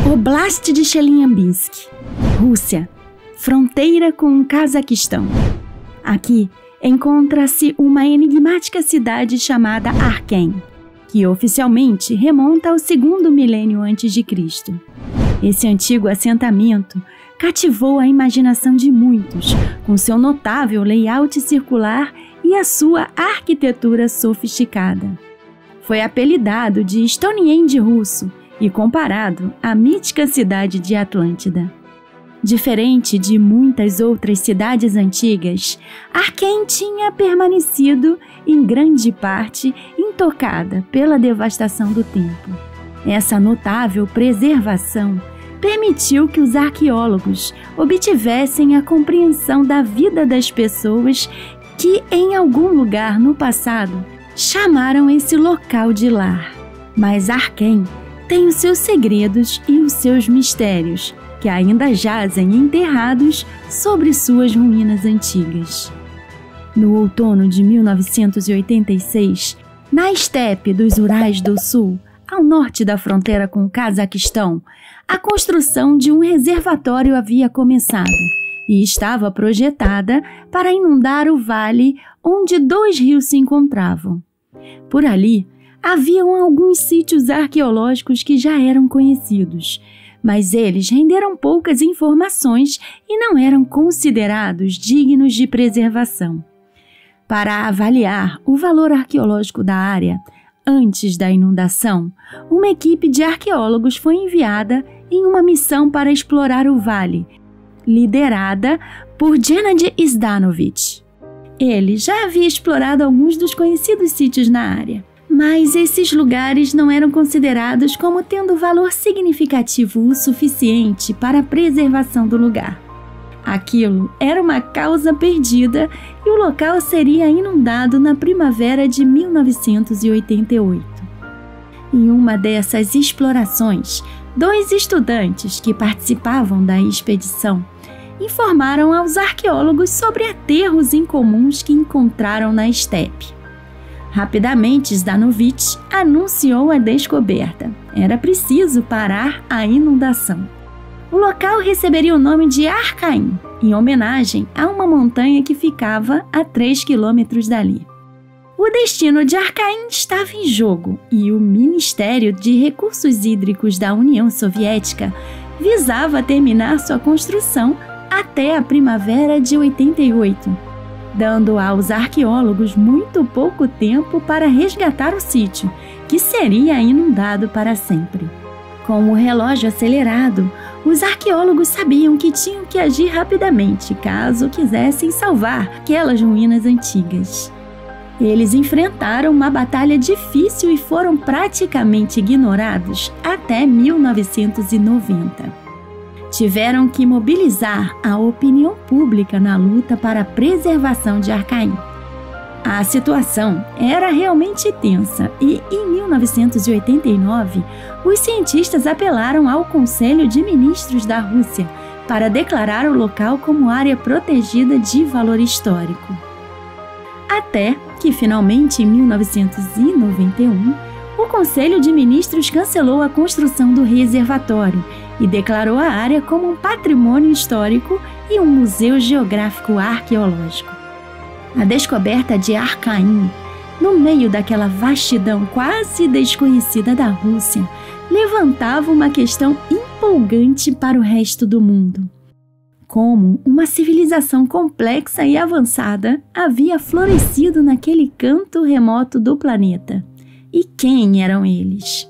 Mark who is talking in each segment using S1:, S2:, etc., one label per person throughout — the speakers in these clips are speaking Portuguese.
S1: Oblast de Chelyabinsk, Rússia, fronteira com o Cazaquistão. Aqui encontra-se uma enigmática cidade chamada Arken, que oficialmente remonta ao segundo milênio antes de Cristo. Esse antigo assentamento cativou a imaginação de muitos, com seu notável layout circular e a sua arquitetura sofisticada. Foi apelidado de Stonehenge russo e comparado à mítica cidade de Atlântida. Diferente de muitas outras cidades antigas, Arken tinha permanecido, em grande parte, intocada pela devastação do tempo. Essa notável preservação permitiu que os arqueólogos obtivessem a compreensão da vida das pessoas que, em algum lugar no passado, chamaram esse local de lar. Mas Arken tem os seus segredos e os seus mistérios, que ainda jazem enterrados sobre suas ruínas antigas. No outono de 1986, na estepe dos Urais do Sul, ao norte da fronteira com o Cazaquistão, a construção de um reservatório havia começado e estava projetada para inundar o vale onde dois rios se encontravam. Por ali, haviam alguns sítios arqueológicos que já eram conhecidos, mas eles renderam poucas informações e não eram considerados dignos de preservação. Para avaliar o valor arqueológico da área, antes da inundação, uma equipe de arqueólogos foi enviada em uma missão para explorar o vale, liderada por Gennady Zdanovich. Ele já havia explorado alguns dos conhecidos sítios na área, mas esses lugares não eram considerados como tendo valor significativo o suficiente para a preservação do lugar. Aquilo era uma causa perdida e o local seria inundado na primavera de 1988. Em uma dessas explorações, dois estudantes que participavam da expedição informaram aos arqueólogos sobre aterros incomuns que encontraram na estepe. Rapidamente, Zdanovich anunciou a descoberta. Era preciso parar a inundação. O local receberia o nome de Arcaim, em homenagem a uma montanha que ficava a 3 quilômetros dali. O destino de Arcaim estava em jogo e o Ministério de Recursos Hídricos da União Soviética visava terminar sua construção até a primavera de 88, dando aos arqueólogos muito pouco tempo para resgatar o sítio, que seria inundado para sempre. Com o relógio acelerado, os arqueólogos sabiam que tinham que agir rapidamente caso quisessem salvar aquelas ruínas antigas. Eles enfrentaram uma batalha difícil e foram praticamente ignorados até 1990. Tiveram que mobilizar a opinião pública na luta para a preservação de Arcaim. A situação era realmente tensa e, em 1989, os cientistas apelaram ao Conselho de Ministros da Rússia para declarar o local como área protegida de valor histórico. Até que, finalmente, em 1991, o Conselho de Ministros cancelou a construção do reservatório e declarou a área como um patrimônio histórico e um museu geográfico arqueológico. A descoberta de Arcaim, no meio daquela vastidão quase desconhecida da Rússia, levantava uma questão empolgante para o resto do mundo. Como uma civilização complexa e avançada havia florescido naquele canto remoto do planeta? E quem eram eles?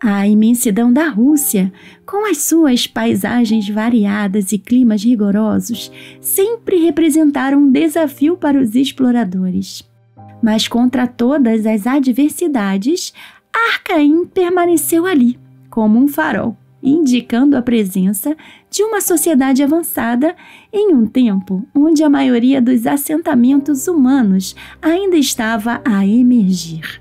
S1: A imensidão da Rússia, com as suas paisagens variadas e climas rigorosos, sempre representaram um desafio para os exploradores. Mas contra todas as adversidades, Arcaim permaneceu ali, como um farol, indicando a presença de uma sociedade avançada em um tempo onde a maioria dos assentamentos humanos ainda estava a emergir.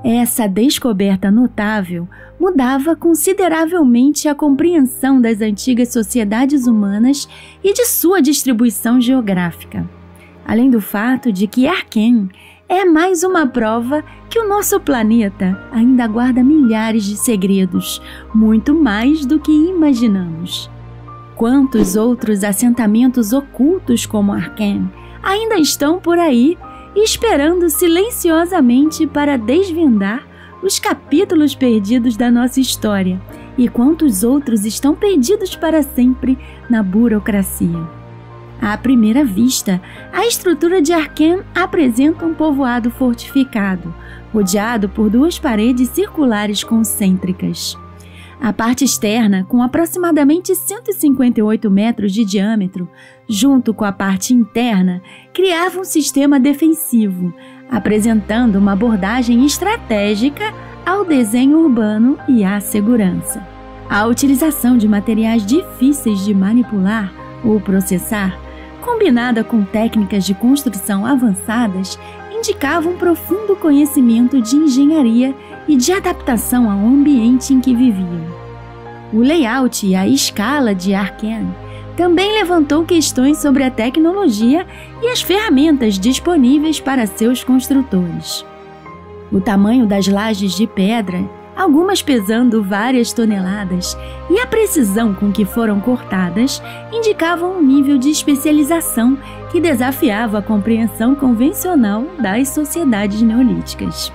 S1: Essa descoberta notável mudava consideravelmente a compreensão das antigas sociedades humanas e de sua distribuição geográfica. Além do fato de que Arken é mais uma prova que o nosso planeta ainda guarda milhares de segredos, muito mais do que imaginamos. Quantos outros assentamentos ocultos como Arken ainda estão por aí, esperando silenciosamente para desvendar os capítulos perdidos da nossa história, e quantos outros estão perdidos para sempre na burocracia. À primeira vista, a estrutura de Arken apresenta um povoado fortificado, rodeado por duas paredes circulares concêntricas. A parte externa, com aproximadamente 158 metros de diâmetro, junto com a parte interna, criava um sistema defensivo, apresentando uma abordagem estratégica ao desenho urbano e à segurança. A utilização de materiais difíceis de manipular ou processar, combinada com técnicas de construção avançadas, indicava um profundo conhecimento de engenharia e de adaptação ao ambiente em que viviam. O layout e a escala de Arken também levantou questões sobre a tecnologia e as ferramentas disponíveis para seus construtores. O tamanho das lajes de pedra, algumas pesando várias toneladas, e a precisão com que foram cortadas indicavam um nível de especialização que desafiava a compreensão convencional das sociedades neolíticas.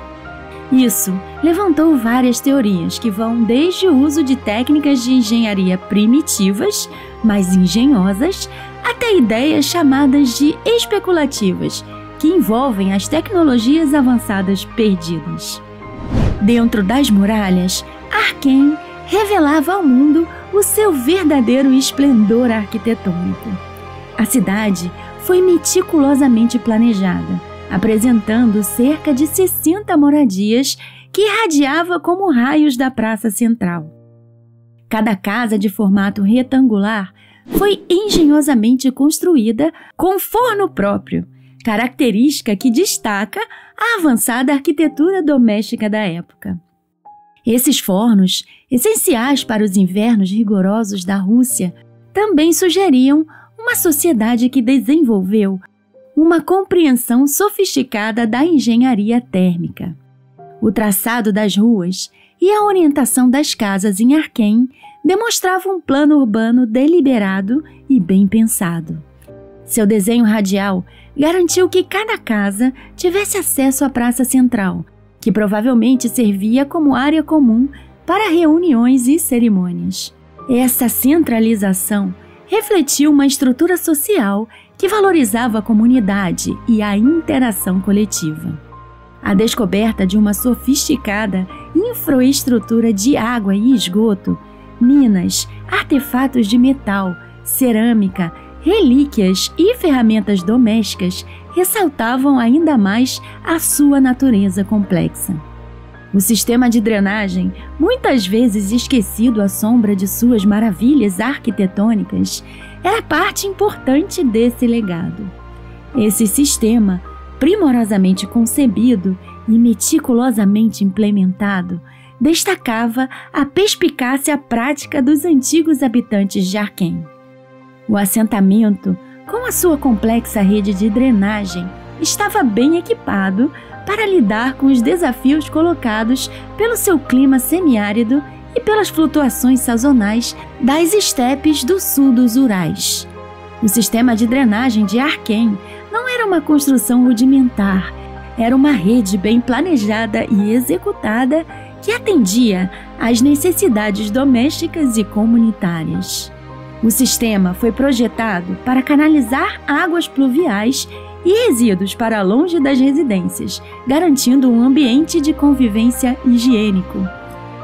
S1: Isso levantou várias teorias que vão desde o uso de técnicas de engenharia primitivas, mas engenhosas, até ideias chamadas de especulativas, que envolvem as tecnologias avançadas perdidas. Dentro das muralhas, Arken revelava ao mundo o seu verdadeiro esplendor arquitetônico. A cidade foi meticulosamente planejada, apresentando cerca de 60 moradias que irradiava como raios da praça central. Cada casa de formato retangular foi engenhosamente construída com forno próprio, característica que destaca a avançada arquitetura doméstica da época. Esses fornos, essenciais para os invernos rigorosos da Rússia, também sugeriam uma sociedade que desenvolveu uma compreensão sofisticada da engenharia térmica. O traçado das ruas e a orientação das casas em Arken demonstravam um plano urbano deliberado e bem pensado. Seu desenho radial garantiu que cada casa tivesse acesso à praça central, que provavelmente servia como área comum para reuniões e cerimônias. Essa centralização refletiu uma estrutura social que valorizava a comunidade e a interação coletiva. A descoberta de uma sofisticada infraestrutura de água e esgoto, minas, artefatos de metal, cerâmica, relíquias e ferramentas domésticas ressaltavam ainda mais a sua natureza complexa. O sistema de drenagem, muitas vezes esquecido à sombra de suas maravilhas arquitetônicas, era parte importante desse legado. Esse sistema, primorosamente concebido e meticulosamente implementado, destacava a perspicácia prática dos antigos habitantes de Arken. O assentamento, com a sua complexa rede de drenagem, estava bem equipado para lidar com os desafios colocados pelo seu clima semiárido e pelas flutuações sazonais das estepes do sul dos Urais. O sistema de drenagem de Arken não era uma construção rudimentar, era uma rede bem planejada e executada que atendia às necessidades domésticas e comunitárias. O sistema foi projetado para canalizar águas pluviais e resíduos para longe das residências, garantindo um ambiente de convivência higiênico.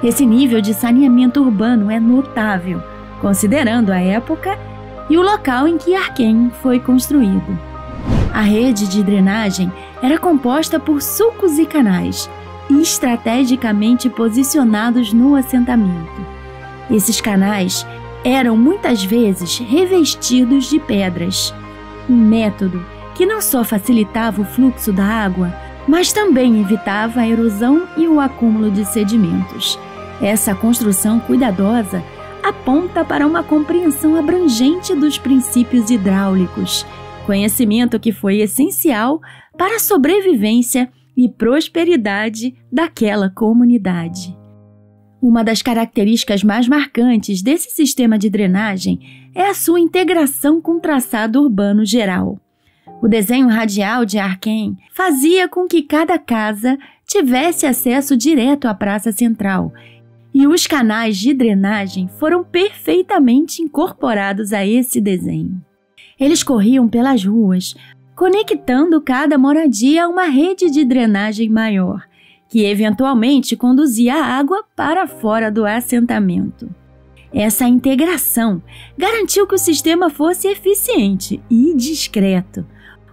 S1: Esse nível de saneamento urbano é notável, considerando a época e o local em que Arken foi construído. A rede de drenagem era composta por sulcos e canais, estrategicamente posicionados no assentamento. Esses canais eram muitas vezes revestidos de pedras, um método que não só facilitava o fluxo da água, mas também evitava a erosão e o acúmulo de sedimentos. Essa construção cuidadosa aponta para uma compreensão abrangente dos princípios hidráulicos, conhecimento que foi essencial para a sobrevivência e prosperidade daquela comunidade. Uma das características mais marcantes desse sistema de drenagem é a sua integração com o traçado urbano geral. O desenho radial de Arquém fazia com que cada casa tivesse acesso direto à praça central, e os canais de drenagem foram perfeitamente incorporados a esse desenho. Eles corriam pelas ruas, conectando cada moradia a uma rede de drenagem maior, que eventualmente conduzia a água para fora do assentamento. Essa integração garantiu que o sistema fosse eficiente e discreto,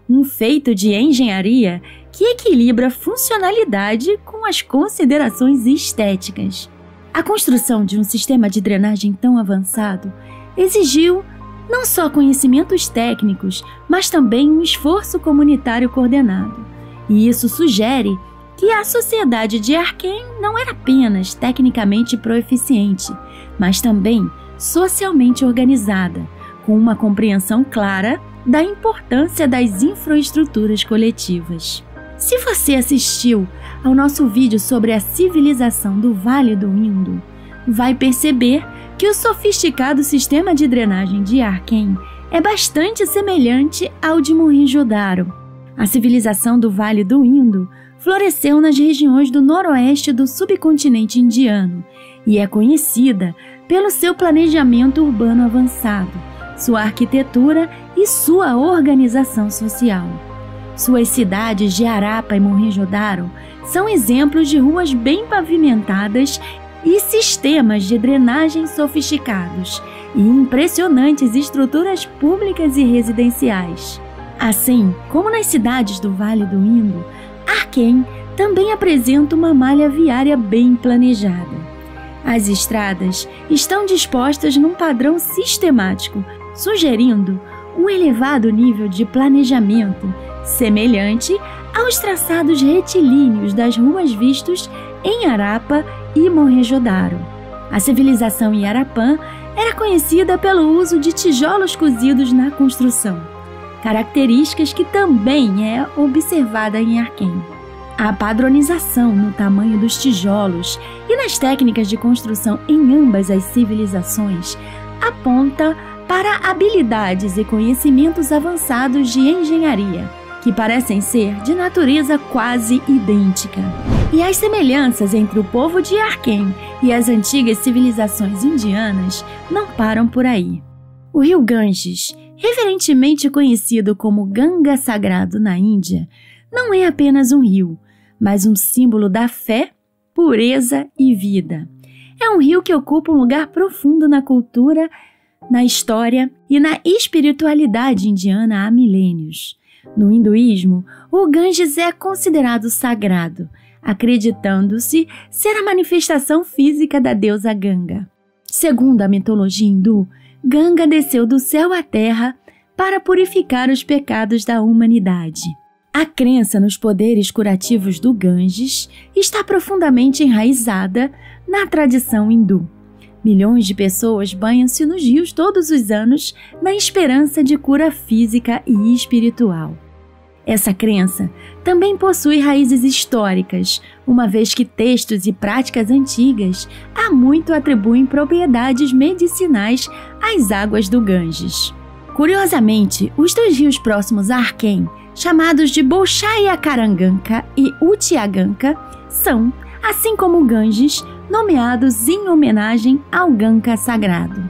S1: um feito de engenharia que equilibra funcionalidade com as considerações estéticas. A construção de um sistema de drenagem tão avançado exigiu não só conhecimentos técnicos, mas também um esforço comunitário coordenado. E isso sugere que a sociedade de Arquém não era apenas tecnicamente proeficiente, mas também socialmente organizada, com uma compreensão clara da importância das infraestruturas coletivas. Se você assistiu ao nosso vídeo sobre a civilização do Vale do Indo, vai perceber que o sofisticado sistema de drenagem de Arquém é bastante semelhante ao de Mohenjo-Daro. A civilização do Vale do Indo floresceu nas regiões do noroeste do subcontinente indiano e é conhecida pelo seu planejamento urbano avançado, sua arquitetura e sua organização social. Suas cidades de Harappa e Mohenjo-Daro são exemplos de ruas bem pavimentadas e sistemas de drenagem sofisticados e impressionantes estruturas públicas e residenciais. Assim como nas cidades do Vale do Indo, Arquém também apresenta uma malha viária bem planejada. As estradas estão dispostas num padrão sistemático, sugerindo um elevado nível de planejamento, semelhante aos traçados retilíneos das ruas vistos em Harappa e Mohenjo-Daro. A civilização em Harappa era conhecida pelo uso de tijolos cozidos na construção, características que também é observada em Arquém. A padronização no tamanho dos tijolos e nas técnicas de construção em ambas as civilizações aponta para habilidades e conhecimentos avançados de engenharia, que parecem ser de natureza quase idêntica. E as semelhanças entre o povo de Arquém e as antigas civilizações indianas não param por aí. O rio Ganges, reverentemente conhecido como Ganga Sagrado na Índia, não é apenas um rio, mas um símbolo da fé, pureza e vida. É um rio que ocupa um lugar profundo na cultura, na história e na espiritualidade indiana há milênios. No hinduísmo, o Ganges é considerado sagrado, acreditando-se ser a manifestação física da deusa Ganga. Segundo a mitologia hindu, Ganga desceu do céu à terra para purificar os pecados da humanidade. A crença nos poderes curativos do Ganges está profundamente enraizada na tradição hindu. Milhões de pessoas banham-se nos rios todos os anos na esperança de cura física e espiritual. Essa crença também possui raízes históricas, uma vez que textos e práticas antigas há muito atribuem propriedades medicinais às águas do Ganges. Curiosamente, os dois rios próximos a Arquém, chamados de Bolshaya-Karanganka e Utiaganka, são, assim como o Ganges, nomeados em homenagem ao Ganga sagrado.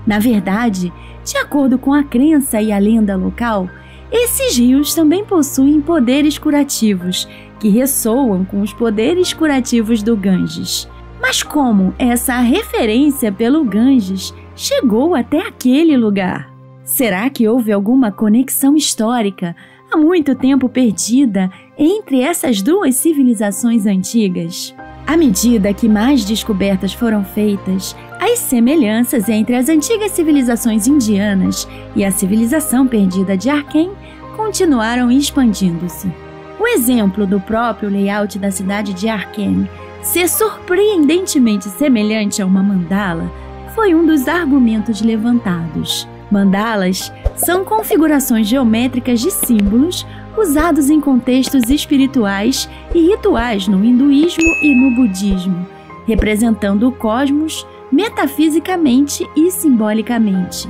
S1: Na verdade, de acordo com a crença e a lenda local, esses rios também possuem poderes curativos, que ressoam com os poderes curativos do Ganges. Mas como essa referência pelo Ganges chegou até aquele lugar? Será que houve alguma conexão histórica há muito tempo perdida entre essas duas civilizações antigas? À medida que mais descobertas foram feitas, as semelhanças entre as antigas civilizações indianas e a civilização perdida de Arquém continuaram expandindo-se. O exemplo do próprio layout da cidade de Arquém ser surpreendentemente semelhante a uma mandala foi um dos argumentos levantados. Mandalas são configurações geométricas de símbolos usados em contextos espirituais e rituais no hinduísmo e no budismo, representando o cosmos metafisicamente e simbolicamente.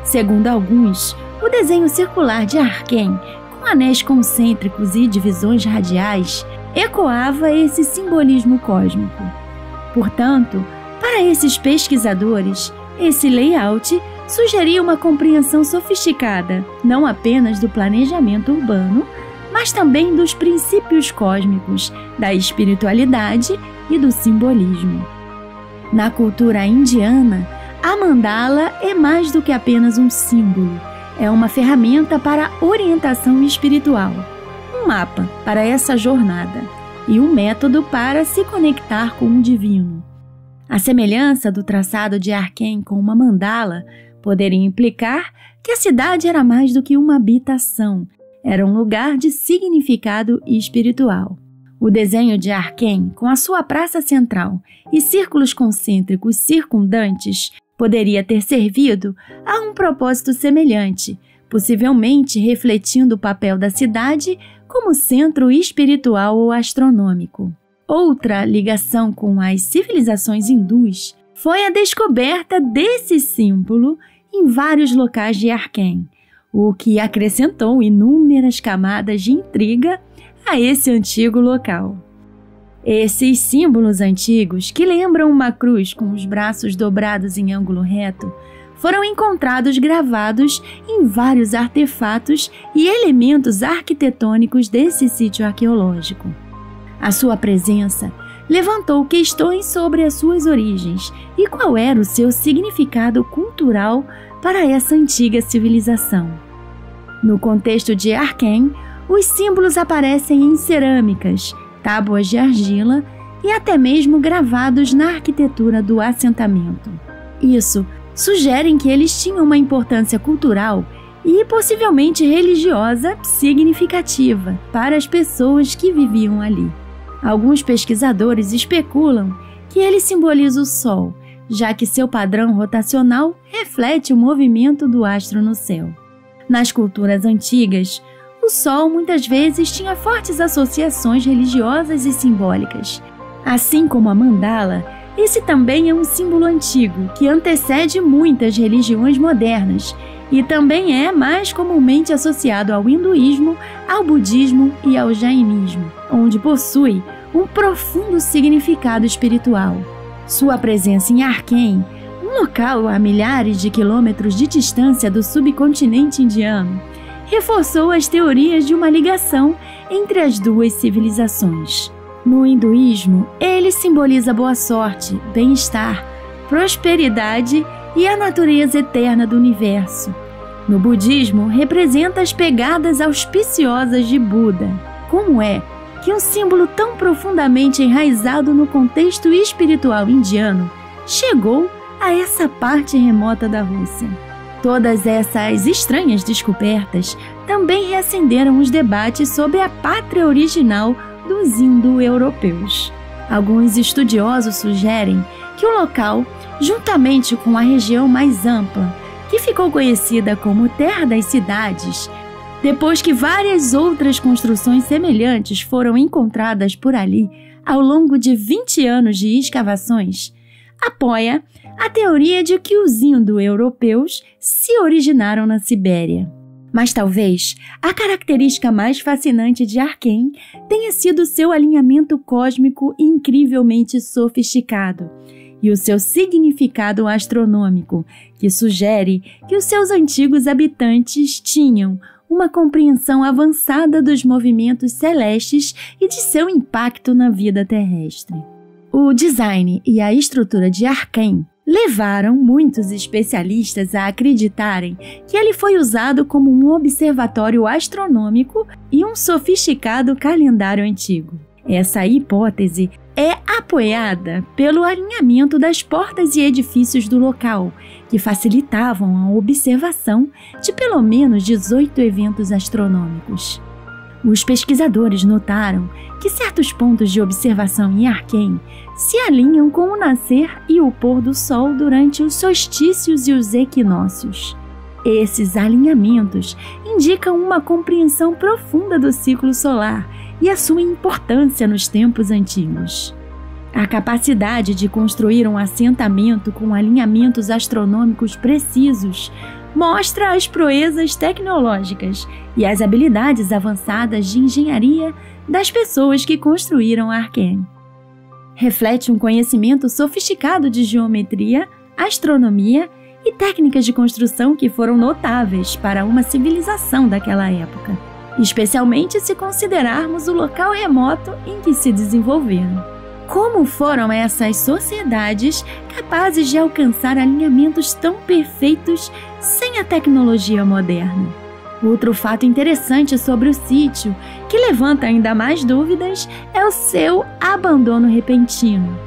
S1: Segundo alguns, o desenho circular de Arken, com anéis concêntricos e divisões radiais, ecoava esse simbolismo cósmico. Portanto, para esses pesquisadores, esse layout sugeria uma compreensão sofisticada, não apenas do planejamento urbano, mas também dos princípios cósmicos, da espiritualidade e do simbolismo. Na cultura indiana, a mandala é mais do que apenas um símbolo, é uma ferramenta para orientação espiritual, um mapa para essa jornada e um método para se conectar com o divino. A semelhança do traçado de Arken com uma mandala poderia implicar que a cidade era mais do que uma habitação, era um lugar de significado espiritual. O desenho de Arken, com a sua praça central e círculos concêntricos circundantes, poderia ter servido a um propósito semelhante, possivelmente refletindo o papel da cidade como centro espiritual ou astronômico. Outra ligação com as civilizações hindus foi a descoberta desse símbolo em vários locais de Arken, o que acrescentou inúmeras camadas de intriga a esse antigo local. Esses símbolos antigos, que lembram uma cruz com os braços dobrados em ângulo reto, foram encontrados gravados em vários artefatos e elementos arquitetônicos desse sítio arqueológico. A sua presença levantou questões sobre as suas origens e qual era o seu significado cultural para essa antiga civilização. No contexto de Arken, os símbolos aparecem em cerâmicas, tábuas de argila e até mesmo gravados na arquitetura do assentamento. Isso sugere que eles tinham uma importância cultural e possivelmente religiosa significativa para as pessoas que viviam ali. Alguns pesquisadores especulam que ele simboliza o Sol, já que seu padrão rotacional reflete o movimento do astro no céu. Nas culturas antigas, o Sol muitas vezes tinha fortes associações religiosas e simbólicas. Assim como a mandala, esse também é um símbolo antigo que antecede muitas religiões modernas e também é mais comumente associado ao hinduísmo, ao budismo e ao jainismo, onde possui um profundo significado espiritual. Sua presença em Arken, um local a milhares de quilômetros de distância do subcontinente indiano, reforçou as teorias de uma ligação entre as duas civilizações. No hinduísmo, ele simboliza boa sorte, bem-estar, prosperidade e a natureza eterna do universo. No budismo, representa as pegadas auspiciosas de Buda. Como é que um símbolo tão profundamente enraizado no contexto espiritual indiano chegou a essa parte remota da Rússia? Todas essas estranhas descobertas também reacenderam os debates sobre a pátria original dos indo-europeus. Alguns estudiosos sugerem que o local, juntamente com a região mais ampla, que ficou conhecida como Terra das Cidades, depois que várias outras construções semelhantes foram encontradas por ali ao longo de 20 anos de escavações, apoia a teoria de que os indo-europeus se originaram na Sibéria. Mas talvez a característica mais fascinante de Arken tenha sido seu alinhamento cósmico incrivelmente sofisticado e o seu significado astronômico, que sugere que os seus antigos habitantes tinham uma compreensão avançada dos movimentos celestes e de seu impacto na vida terrestre. O design e a estrutura de Arken levaram muitos especialistas a acreditarem que ele foi usado como um observatório astronômico e um sofisticado calendário antigo. Essa hipótese é apoiada pelo alinhamento das portas e edifícios do local, que facilitavam a observação de pelo menos 18 eventos astronômicos. Os pesquisadores notaram que certos pontos de observação em Arken se alinham com o nascer e o pôr do Sol durante os solstícios e os equinócios. Esses alinhamentos indicam uma compreensão profunda do ciclo solar e a sua importância nos tempos antigos. A capacidade de construir um assentamento com alinhamentos astronômicos precisos mostra as proezas tecnológicas e as habilidades avançadas de engenharia das pessoas que construíram Arken. Reflete um conhecimento sofisticado de geometria, astronomia e técnicas de construção que foram notáveis para uma civilização daquela época, especialmente se considerarmos o local remoto em que se desenvolveram. Como foram essas sociedades capazes de alcançar alinhamentos tão perfeitos sem a tecnologia moderna? Outro fato interessante sobre o sítio, que levanta ainda mais dúvidas, é o seu abandono repentino.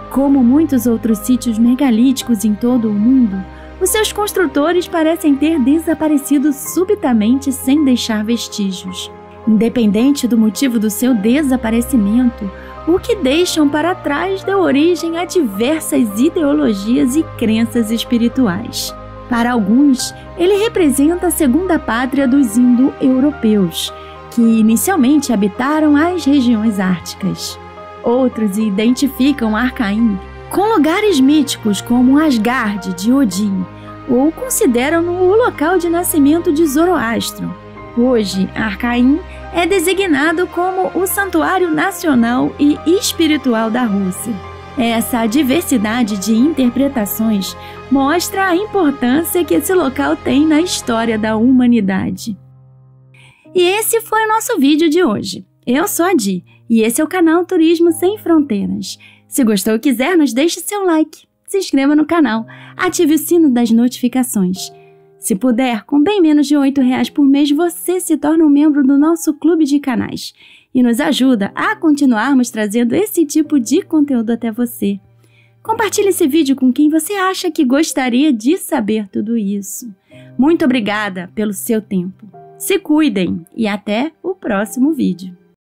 S1: Como muitos outros sítios megalíticos em todo o mundo, os seus construtores parecem ter desaparecido subitamente sem deixar vestígios. Independente do motivo do seu desaparecimento, o que deixam para trás deu origem a diversas ideologias e crenças espirituais. Para alguns, ele representa a segunda pátria dos indo-europeus, que inicialmente habitaram as regiões árticas. Outros identificam Arcaim com lugares míticos como Asgard de Odin, ou consideram-no o local de nascimento de Zoroastro. Hoje, Arcaim é designado como o santuário nacional e espiritual da Rússia. Essa diversidade de interpretações mostra a importância que esse local tem na história da humanidade. E esse foi o nosso vídeo de hoje. Eu sou a Di e esse é o canal Turismo Sem Fronteiras. Se gostou e quiser, nos deixe seu like, se inscreva no canal, ative o sino das notificações. Se puder, com bem menos de R$8 por mês, você se torna um membro do nosso clube de canais e nos ajuda a continuarmos trazendo esse tipo de conteúdo até você. Compartilhe esse vídeo com quem você acha que gostaria de saber tudo isso. Muito obrigada pelo seu tempo. Se cuidem e até o próximo vídeo.